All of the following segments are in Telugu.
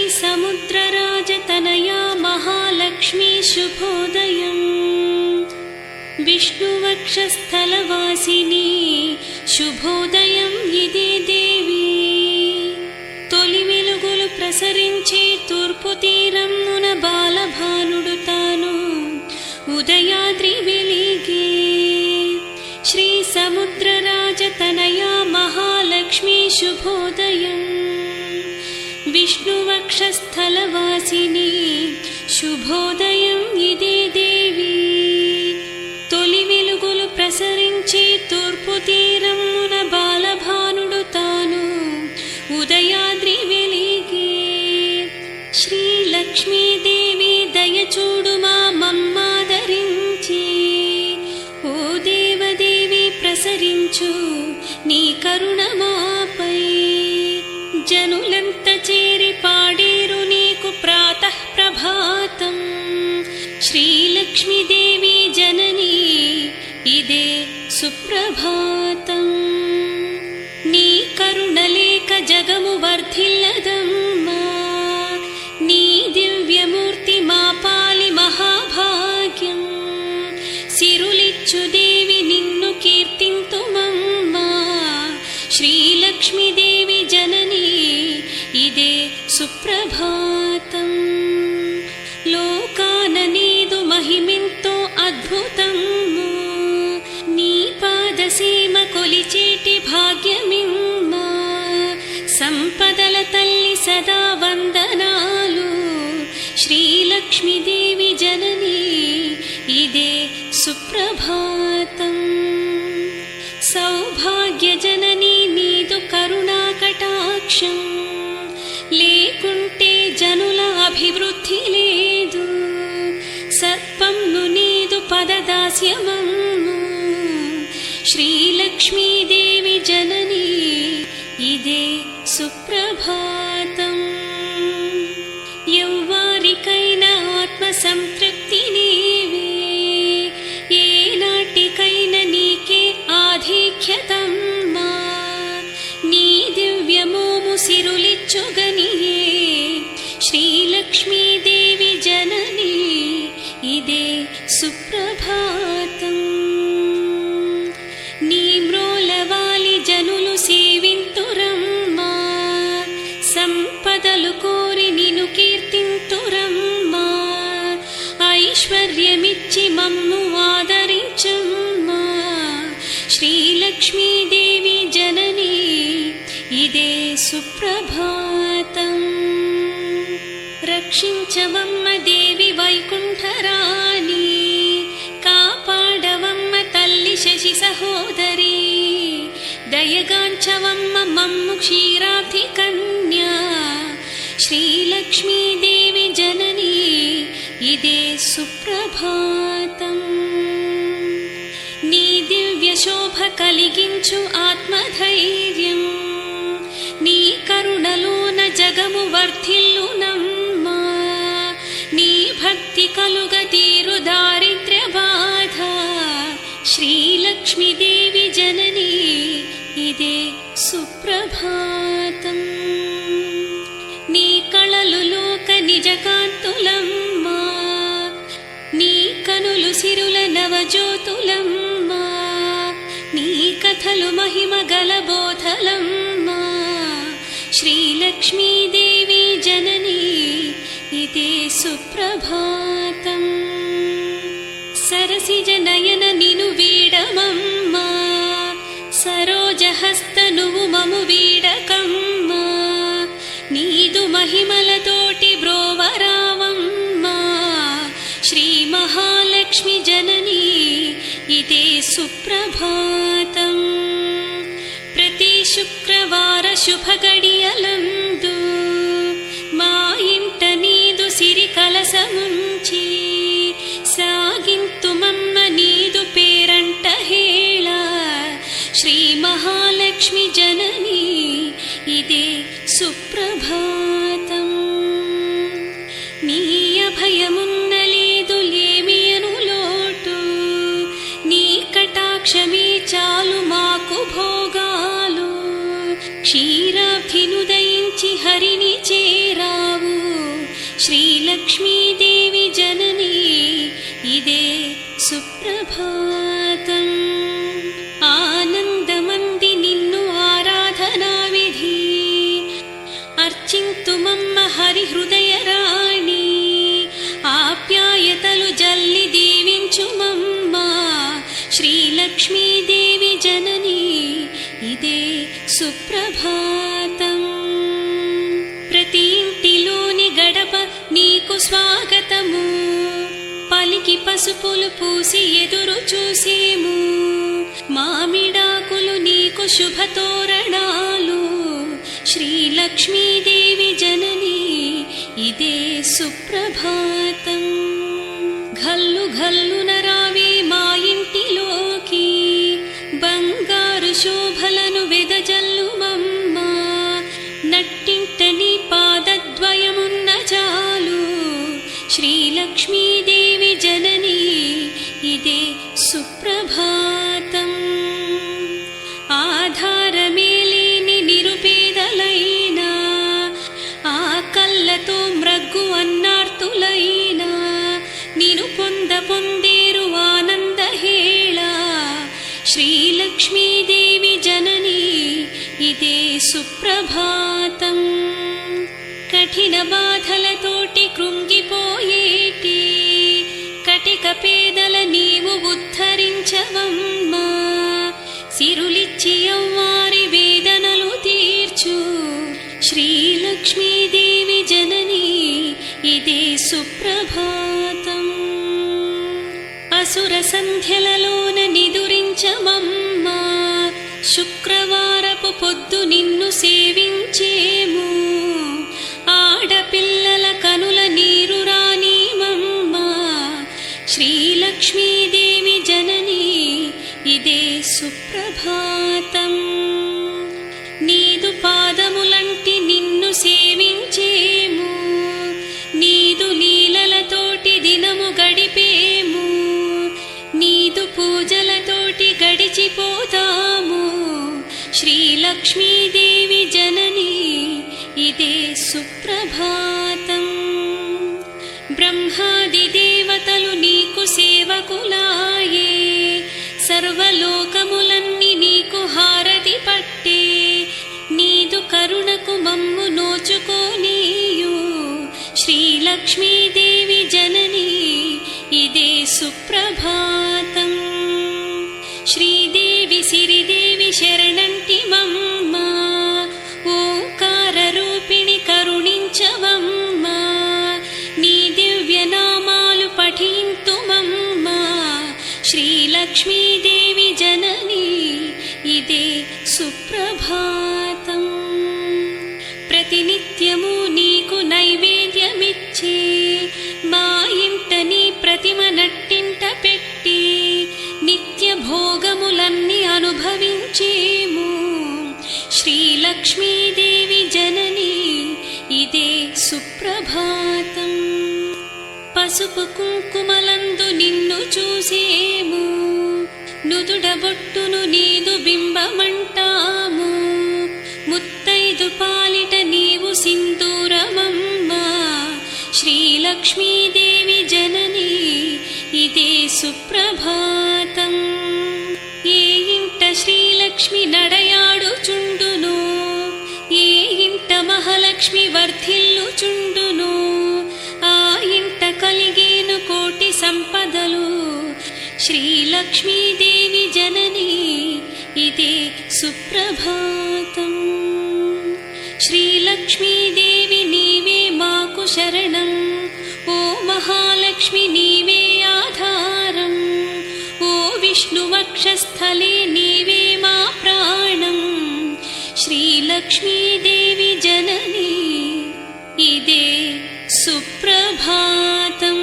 समुद्रराजतनया महालक्ष्मी शुभोदयम्। विष्णुवक्षस्थलवासिनी शुभोदयम् इदे देवी। తొలి వెలుగులు ప్రసరించే తూర్పు తీరమున బాలభానుడు తాను ఉదయాద్రి వెలిగే। శ్రీ సముద్రరాజతనయా మహాలక్ష్మీ శుభోదయం। విష్ణువక్షస్థలవాసిని శుభోదయం ఇదే దేవి। తొలి వెలుగులు ప్రసరించే తూర్పు తీరమున బాలభానుడు తాను ఉదయాద్రి వెలిగే। శ్రీ లక్ష్మీదేవి దయచూడు మా మమ్మాదరించి। ఓ దేవదేవి ప్రసరించు నీ కరుణ మాపై। జనులంత చేరి పాడేరు నీకు ప్రాతః ప్రభాతం। శ్రీలక్ష్మీదేవి జననీ ఇదే సుప్రభాతం। నీ కరుణలేక జగము వర్ధిల్లదమ్మా। నీ దివ్యమూర్తి మా పాలి మహాభాగ్యం। సిరులిచ్చు దేవి నిన్ను కీర్తింతుమమ్మా। శ్రీలక్ష్మీదేవి జననీ ఇదే సుప్రభాతం। లోకాన నీదు మహిమెంతో అద్భుతము। నీ పాదసీమ కొలిచేటి భాగ్యమిమ్మా। సంపదల తల్లి సదా వందనాలు। శ్రీలక్ష్మీదేవి జననీ ఇదే సుప్రభాతం। సౌభాగ్య జననీ నీదు కరుణా కటాక్షం। లేకుంటే జనుల అభివృద్ధి లేదు। సర్పంను నీదు పదదాస్యమమ్ము। శ్రీలక్ష్మీదేవి జననీ ఇదే సుప్రభాతం। ఎవ్వారికైనా ఆత్మ సంతృప్తి నీవే। ఏనాటికైనా నీకే ఆధిక్యతమ్మా। నీ దివ్యమోము సిరులిచ్చుగనియే। శ్రీలక్ష్మీదేవి జననీ ఇదే సుప్రభాతం। నీ మ్రోలవాలి జనులు సేవింతురమ్మా। సంపదలు కోరి నిన్ను కీర్తింతురమ్మా। ఐశ్వర్యమిచ్చి మమ్ము ఆదరించమ్మా। శ్రీలక్ష్మీదేవి జననీ ఇదే సుప్రభాతం। రక్షించవమ్మ దేవి వైకుంఠరాణి। కాపాడవమ్మ తల్లి శశి సహోదరి। దయగాంచవమ్మ మమ్ము క్షీరాబ్ధి కన్యా। శ్రీలక్ష్మీదేవి జననీ ఇదే సుప్రభాతం। నీ దివ్య శోభ కలిగించు ఆత్మధైర్యం। నీ కరుణలోన జగము వర్ధిల్లునమ్మా। నీ భక్తి కలుగ తీరు దారిద్ర్య బాధ। శ్రీలక్ష్మీదేవి జననీ ఇదే సుప్రభాతం। నీ కళలు లోక నిజకాంతులమ్మా। నీ కనులు సిరుల నవజ్యోతులమ్మా। నీ కథలు మహిమ గల బోధలమ్మా। శ్రీలక్ష్మీదేవి జననీ ఇదే సుప్రభాతం। సరసిజ నయన నిను వీడమమ్మా। సరోజహస్త నువ్వు మము వీడకమ్మా। నీదు మహిమలతోటి బ్రోవరావమ్మా। శ్రీ మహాలక్ష్మి జననీ ఇదే సుప్రభాతం। ప్రతి శుక్రవార శుభ గడియలందు మా ఇంట నీదు సిరి కలసముంచి సాగింతుమమ్మ నీదు పేరంట హేళ। శ్రీ మహాలక్ష్మి జననీ ఇదే సుప్రభాతం। నీ అభయమున్న లేదు లేమియను లోటు। నీ కటాక్షమే చాలు మాకు భోగాలు। క్షీరాబ్ధినుదయించి హరిని చేరావు। శ్రీలక్ష్మీదేవి జననీ ఇదే సుప్రభాతం. ఆనందమంది నిన్ను ఆరాధనా విధి, అర్చింతుమమ్మ హరిహృదయ రాణి. ఆప్యాయతలు జల్లి దీవించుమమ్మ శ్రీలక్ష్మీదేవి జననీ ఇదే సుప్రభాతం. ప్రతి ఇంటిలోని గడప నీకు స్వాగతము, పలికి పసుపులు పూసి ఎదురు చూసేము. మామిడాకులు నీకు శుభతోరణాలు, శ్రీలక్ష్మీదేవి జననీ ఇదే సుప్రభాతం. ఘల్లు ఘల్లున రావే మా ఇంటిలోకి, బంగారు శోభలను వెదజల్లుమమ్మ. నట్టింట నీ పాదద్వయమున్న చాలు, శ్రీలక్ష్మీదేవి జననీ ఇదే సుప్రభాతం. ఆధారమే లేని నిరుపేదలైనా, ఆకళ్ళతో మ్రగ్గు అన్నార్తులైనా, నిను పొందేరు ఆనందహేళ. శ్రీలక్ష్మీదేవి జననీ ఇదే సుప్రభాతం. కఠిన బాధలతోటి కృంగిపోయేటి కటిక పేదల నీవు ఉద్ధరించవమ్మా. సిరులిచ్చి అవ్వారి వేదనలు తీర్చు, శ్రీలక్ష్మీదేవి జననీ ఇదే సుప్రభాతం. అసుర సంధ్యలలోన నిదురించమమ్మా, శుక్రవారపు పొద్దు నిన్ను సేవించేము. ఆడపిల్లల కనుల నీరు రానీమమ్మా, శ్రీలక్ష్మీదేవి జననీ ఇదే సుప్రభాతం. నీదు పాదములంటి నిన్ను సేవించేము, నీదు లీలలతోటి దినము గడిపేము. నీదు పూజలతోటి గడిచిపోతాము, శ్రీలక్ష్మీదేవి జననీ ఇదే సుప్రభాతం. బ్రహ్మాది దేవతలు నీకు సేవకులాయే, సర్వలోకములన్నీ నీకు హారతి పట్టే. నీదు కరుణకు మమ్ము నోచుకోనీయు, శ్రీలక్ష్మీదేవి జననీ ఇదే సుప్రభాతం. శ్రీదేవి సిరిదేవి శరణంటి మమ్మ, ఓంకార రూపిణి కరుణించవమ్మ. నీ దివ్య నామాలు పఠింతుమమ్మ, శ్రీలక్ష్మీదేవి జననీ ఇదే సుప్రభాతం. ప్రతినిత్యము నీకు నైవేద్యమిచ్చే, మా ఇంట నీ ప్రతిమ నట్టింట పెట్టి నిత్య భోగములన్నీ అనుభవించేము, శ్రీలక్ష్మీదేవి జననీ ఇదే సుప్రభాతం. పసుపు కుంకుమలందు నిన్ను చూసేము, నుదుడ బొట్టును నీదు బింబమంటాము. ముత్తైదు పాలిట నీవు సింధూరమమ్మ, శ్రీలక్ష్మీదేవి జననీ ఇదే సుప్రభాతం. ఏ ఇంట శ్రీలక్ష్మి నడయాడుచుండును, ఏ ఇంట మహాలక్ష్మి వర్ధిల్లుచుండును, ఆ ఇంట కలిగేను కోటి సంపదలు, శ్రీలక్ష్మీదేవి జననీ ఇదే సుప్రభాతం. శ్రీలక్ష్మీదేవి నీవే మాకు శరణం, ఓ మహాలక్ష్మి నీవే ఆధారం. ఓ విష్ణువక్షస్థలే నీవే మా ప్రాణం, శ్రీలక్ష్మీదేవి జననీ ఇదే సుప్రభాతం.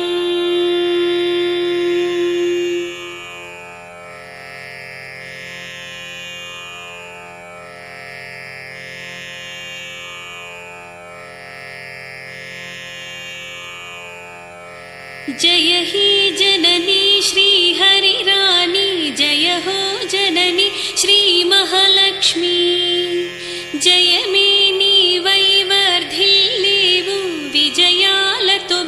जय ही जननी श्री हरि रानी, जय हो जननी श्री महालक्ष्मी. जय में नी वैवर्धिल्लेवु विजयालतो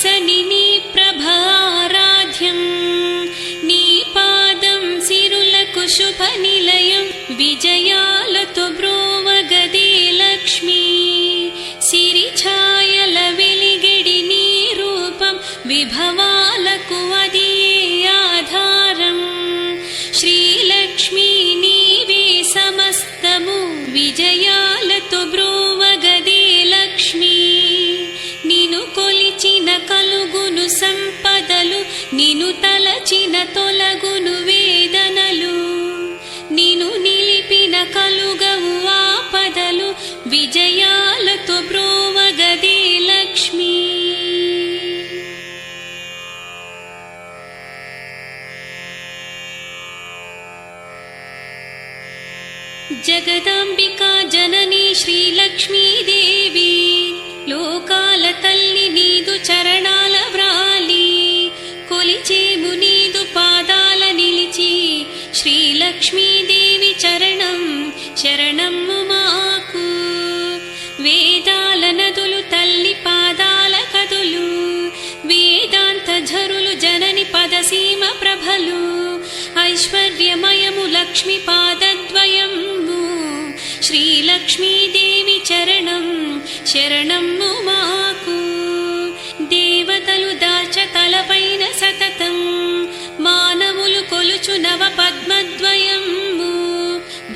విలాసని నీ ప్రభారాధ్యం నీ పాదం సిరులకు శుభ నిలయం విజయాలతో బ్రోవగదే లక్ష్మీ సిరి ఛాయల వెలిగడి నీ రూపం విభవాలకు అది ఆధారం శ్రీలక్ష్మీ నీవే సమస్తము విజయాలతో బ్రోవగదే లక్ష్మీ నిను కొలిచిన కలుగును సంపదలు నిను తలచిన తొలగును వేదనలు నిను నిలిపిన కలుగవు ఆపదలు విజయాలతో బ్రోవగదే లక్ష్మీ జగదాంబికా జననీ శ్రీలక్ష్మీదేవి లోకాల తల్లి నీదు చరణాల వ్రాలి కొలిచేము నీదు పాదాల నిలిచి శ్రీలక్ష్మీదేవి చరణం శరణమ్ము మాకు వేదాల నదులు తల్లి పాదాల కదులు వేదాంత ఝరులు జనని పదసీమ ప్రభలు ఐశ్వర్యమయము లక్ష్మి పాదద్వయము శ్రీలక్ష్మీదేవి చరణం శరణమ్ము మాకు దేవతలు దాచ తలపైన సతతం మానవులు కొలుచు నవ పద్మద్వయము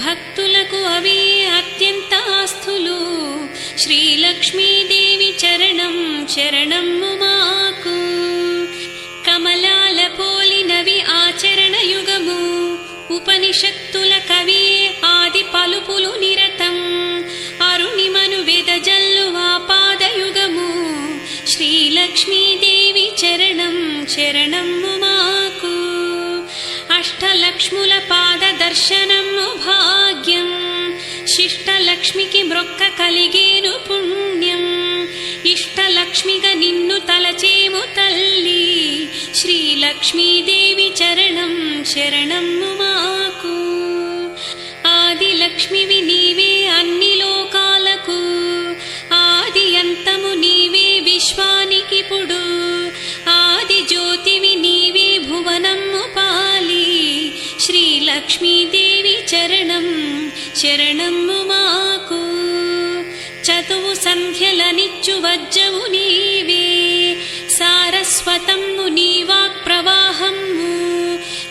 భక్తులకు అవే అత్యంత ఆస్తులు శ్రీలక్ష్మీదేవి చరణం శరణమ్ము మాకు కమలాల పోలినవి ఆచరణ యుగము ఉపనిషత్తుల కవి ఆది పలుపులు నిరతం అరుణిమను వెదజల్లు ఆపాదయుగము శ్రీలక్ష్మీదేవి చరణం శరణమ్ము మాకు అష్టలక్ష్ముల పాద దర్శనము భాగ్యం శిష్టలక్ష్మికి మ్రొక్క కలిగేను పుణ్యం ఇష్టలక్ష్మిగా నిన్ను తలచేము తల్లి శ్రీలక్ష్మీదేవి చరణం శరణమ్ము మాకు ఆది లక్ష్మివి నీవే అన్ని లోకాలకు ఆది అంతము నీవే విశ్వానికిప్పుడు ఆది జ్యోతివి నీవే భువనమ్ము పాలి శ్రీలక్ష్మీదేవి చరణం శరణమ్ము మాకు చతువు సంధ్యలనిచ్చు వజ్జవు నీవే సారస్వతమ్ము నీ వాక్ ప్రవాహమ్ము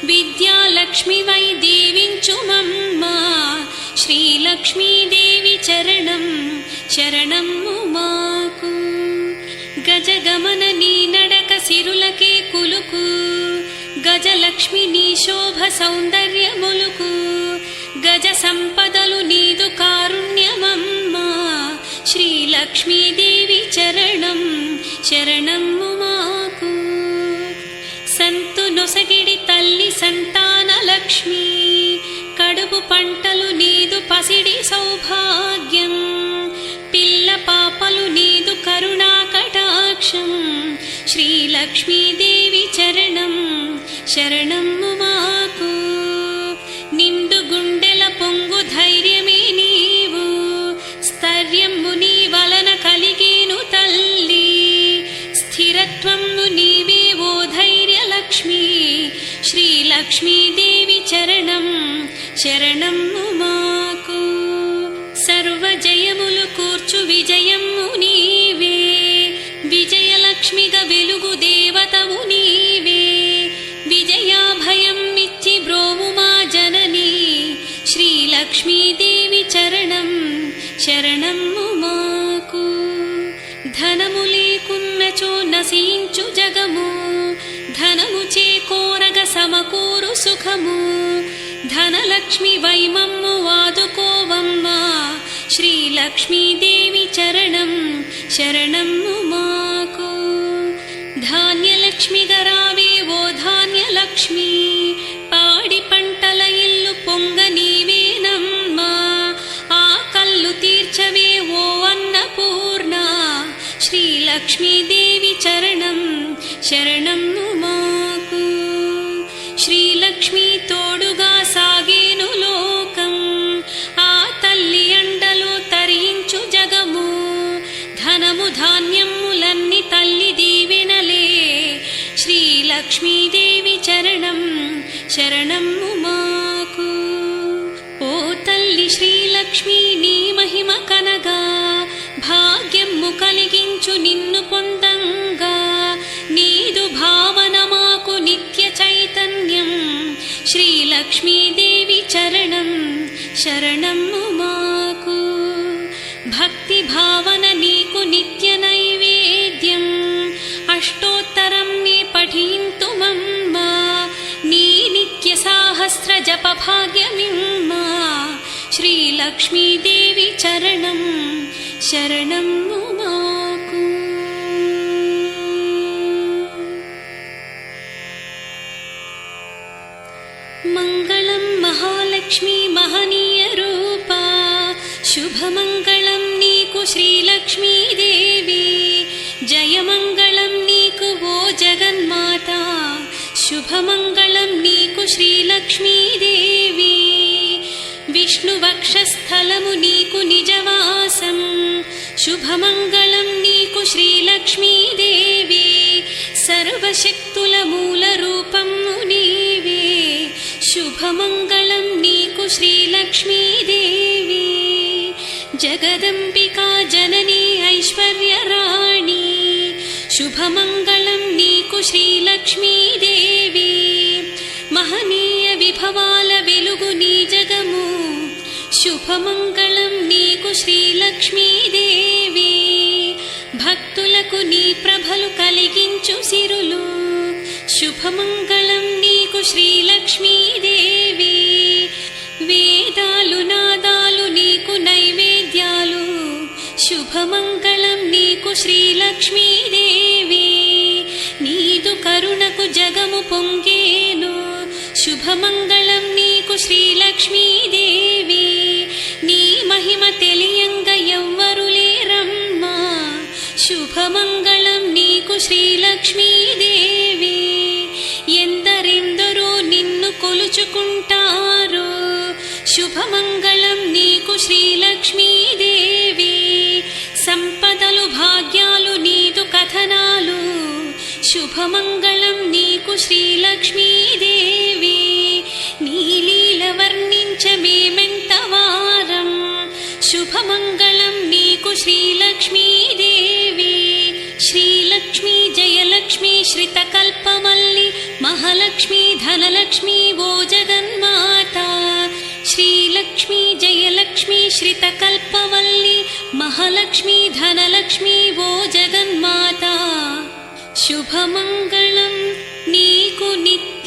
విద్యాలక్ష్మివై దీవించుమమ్మ శ్రీలక్ష్మీదేవి చరణం శరణమ్ము మాకు గజగమన నీ నడక సిరులకే కులుకు గజలక్ష్మి నీ శోభ సౌందర్యములుకు గజ సంపదలు నీదు కారుణ్యమమ్మా శ్రీలక్ష్మీదేవి చరణం శరణమ్ము మాకు సంతు నొసగిడి తల్లి సంతాన లక్ష్మి కడుపు పంటలు నీదు పసిడి సౌభాగ్యం పిల్ల పాపలు నీదు కరుణా కటాక్షం శ్రీలక్ష్మీదేవి చరణం శరణమ్ము మాకు నిండు గుండెల పొంగు ధైర్యమే నీవు స్థైర్యము నీ వలన కలిగేను తల్లి స్థిరత్వము నీవే ఓ ధైర్య లక్ష్మి శ్రీలక్ష్మీదేవి చరణం శరణమ్ము మాకు సర్వజయములు కూర్చు విజయము నీవే విజయలక్ష్మిగా వెలుగు దేవతవు నీవే విజయాభయం ఇచ్చి బ్రోవు మా జనని శ్రీలక్ష్మీదేవి చరణం శరణమ్ము మాకు ధనము లేకున్నచో నశించు జగము ధనము చేకోరగ సమకూరు సుఖము ధనలక్ష్మి వైమమ్ము వాదుకోవమ్మా శ్రీలక్ష్మీదేవి చరణం శరణమ్ము మాకు ధాన్యలక్ష్మిగా రావే ఓ ధాన్యలక్ష్మి పాడి పంటల ఇల్లు పొంగ నీవేనమ్మా ఆ కళ్ళు తీర్చవే ఓ అన్నపూర్ణ శ్రీలక్ష్మీదేవి చరణం శరణమ్ము మాకు శ్రీలక్ష్మి తోడుగా సాగేను లోకం ఆ తల్లి అండలో తరించు జగము ధనము ధాన్యములన్నీ తల్లి దీవెనలే శ్రీలక్ష్మీదేవి చరణం శరణము మాకు. ఓ తల్లి శ్రీలక్ష్మీ నీ మహిమ కనగా భాగ్యము కలిగించు నిన్ను పొందంగా. నీదు భావన మాకు నిత్య చైతన్యం శ్రీలక్ష్మీదేవి చరణం శరణము మాకు. భక్తి భావన నీకు నిత్య నైవేద్యం అష్టోత్తరం నే పఠింతుమమ్మా. నీ నిత్య సాహస్ర జప భాగ్యమిమ్మా. శ్రీలక్ష్మీదేవి చరణం శరణము మాకు. మంగళం మహాలక్ష్మి మహనీయ రూపా. శుభమంగళం నీకు శ్రీలక్ష్మీదేవి. జయమంగళం నీకు ఓ జగన్మాత. శుభమంగళం నీకు శ్రీలక్ష్మీదేవి. విష్ణు వక్షస్థలము నీకు నిజవాసం. శుభమంగళం నీకు శ్రీలక్ష్మీదేవి. సర్వశక్తుల మూల రూపము నీవే. శుభమంగళం నీకు శ్రీలక్ష్మీదేవి. జగదంబికా జననీ ఐశ్వర్యరాణి. శుభమంగళం నీకు శ్రీలక్ష్మీదేవి. మహనీయ విభవాల వెలుగు నీ జగము. శుభమంగళం నీకు శ్రీలక్ష్మీదేవి. భక్తులకు నీ ప్రభలు కలిగించు సిరులు. శుభమంగళం నీకు శ్రీలక్ష్మీదేవి. వేదాలు నాదాలు నీకు నైవేద్యాలు. శుభమంగళం నీకు శ్రీలక్ష్మీదేవి. నీదు కరుణకు జగము పొంగేను. శుభమంగళం నీకు శ్రీలక్ష్మీదేవి. నీ మహిమ తెలియంగ ఎవ్వరు లేరమ్మా. శుభమంగళం నీకు శ్రీలక్ష్మీదేవి. ఎందరెందరో నిన్ను కొలుచుకుంటారో. శుభమంగళం నీకు శ్రీలక్ష్మీదేవి. సంపదలు భాగ్యాలు నీదు కథనాలు. శుభమంగళం నీకు శ్రీలక్ష్మీదేవి. నీలీల వర్ణించ మేమెంత వారం. శుభమంగళం నీకు శ్రీలక్ష్మీదేవి. శ్రీలక్ష్మీ జయలక్ష్మీ శ్రితకల్పమల్లి మహాలక్ష్మీ ధనలక్ష్మీ ఓ జగన్మాత. శ్రీలక్ష్మీ జయలక్ష్మీ శ్రితకల్పవల్లి మహాలక్ష్మీ ధనలక్ష్మీ ఓ జగన్మాత. శుభమంగళం నీకు నిత్య